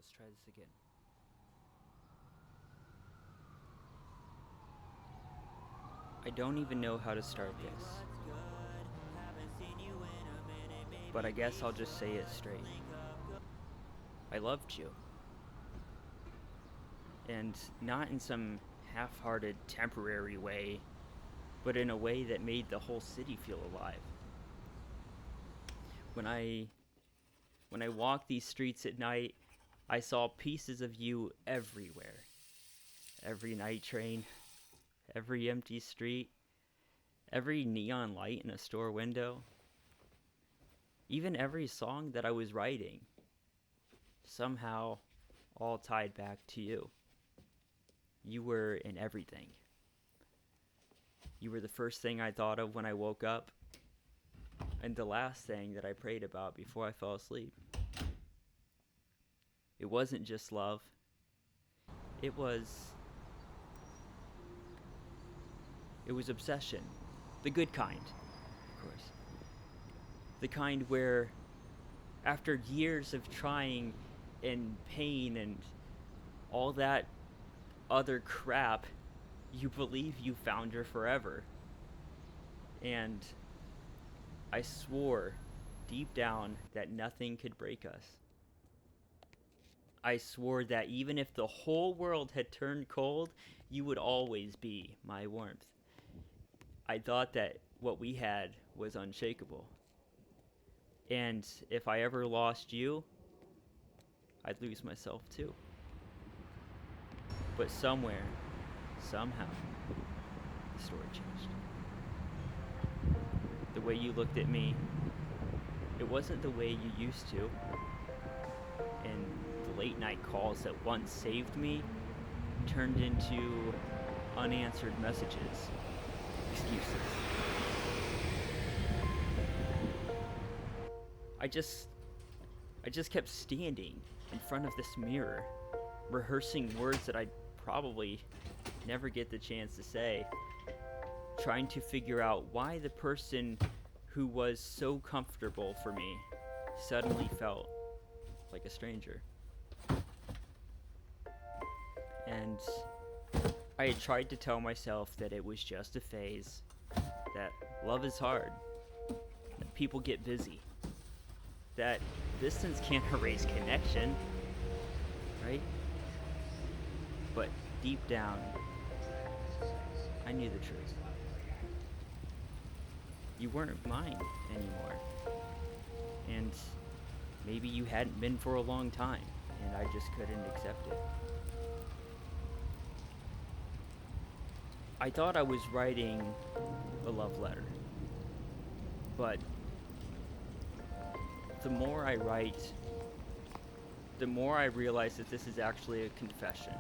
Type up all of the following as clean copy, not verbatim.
Let's try this again. I don't even know how to start this, but I guess I'll just say it straight. I loved you. And not in some half-hearted, temporary way, but in a way that made the whole city feel alive. When I when I walked these streets at night, I saw pieces of you everywhere. Every night train, every empty street, every neon light in a store window, even every song that I was writing, somehow all tied back to you. You were in everything. You were the first thing I thought of when I woke up, and the last thing that I prayed about before I fell asleep. It wasn't just love. It was obsession. The good kind, of course. The kind where after years of trying and pain and all that other crap, you believe you found her forever. And I swore deep down that nothing could break us. I swore that even if the whole world had turned cold, you would always be my warmth. I thought that what we had was unshakable. And if I ever lost you, I'd lose myself too. But somewhere, somehow, the story changed. The way you looked at me, it wasn't the way you used to. And the late night calls that once saved me turned into unanswered messages, excuses. I just kept standing in front of this mirror, rehearsing words that I'd probably never get the chance to say, trying to figure out why the person who was so comfortable for me suddenly felt like a stranger. And I had tried to tell myself that it was just a phase, that love is hard, that people get busy, that distance can't erase connection, right? But deep down, I knew the truth. You weren't mine anymore. And maybe you hadn't been for a long time, and I just couldn't accept it. I thought I was writing a love letter, but the more I write, the more I realize that this is actually a confession.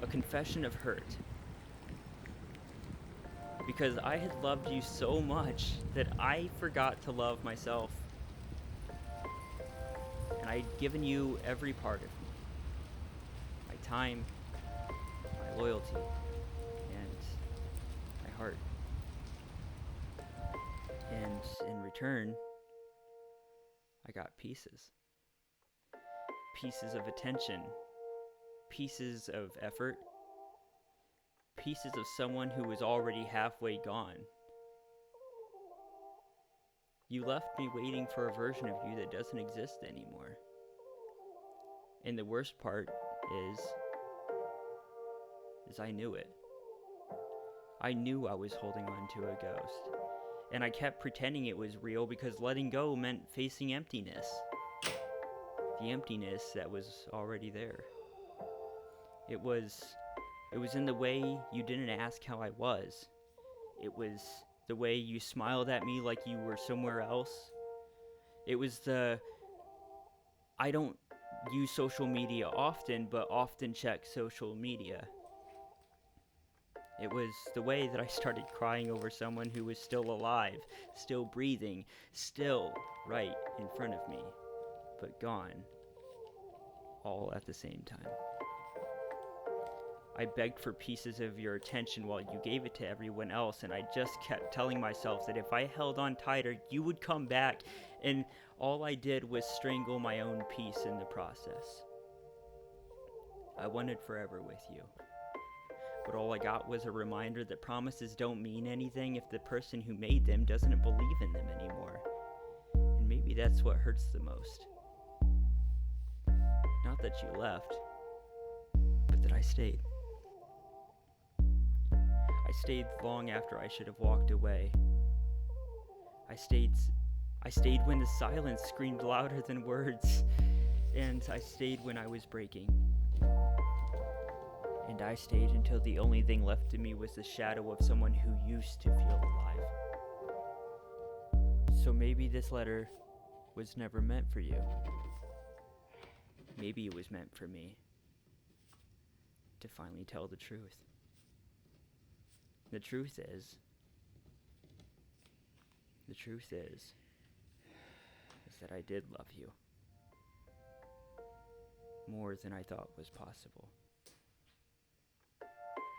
A confession of hurt. Because I had loved you so much that I forgot to love myself. And I'd given you every part of me. My time, my loyalty, and my heart. And in return, I got pieces. Pieces of attention. Pieces of effort. Pieces of someone who was already halfway gone. You left me waiting for a version of you that doesn't exist anymore. And the worst part is I knew it. I knew I was holding on to a ghost. And I kept pretending it was real because letting go meant facing emptiness. The emptiness that was already there. It was in the way you didn't ask how I was. It was the way you smiled at me like you were somewhere else. It was I don't use social media often, but often check social media. It was the way that I started crying over someone who was still alive, still breathing, still right in front of me, but gone, all at the same time. I begged for pieces of your attention while you gave it to everyone else, and I just kept telling myself that if I held on tighter, you would come back, and all I did was strangle my own peace in the process. I wanted forever with you, but all I got was a reminder that promises don't mean anything if the person who made them doesn't believe in them anymore. And maybe that's what hurts the most. Not that you left, but that I stayed. I stayed long after I should have walked away. I stayed when the silence screamed louder than words, and I stayed when I was breaking. And I stayed until the only thing left of me was the shadow of someone who used to feel alive. So maybe this letter was never meant for you. Maybe it was meant for me to finally tell the truth. The truth is that I did love you more than I thought was possible.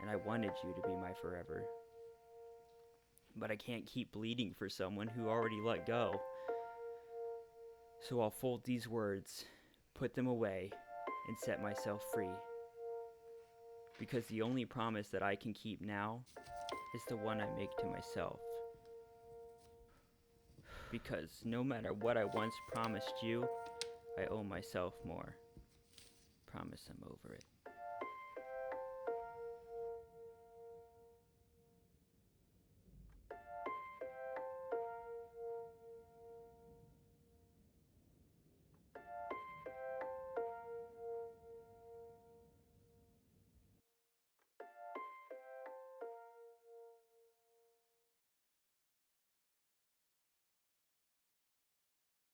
And I wanted you to be my forever. But I can't keep bleeding for someone who already let go. So I'll fold these words, put them away, and set myself free. Because the only promise that I can keep now is the one I make to myself. Because no matter what I once promised you, I owe myself more. Promise I'm over it.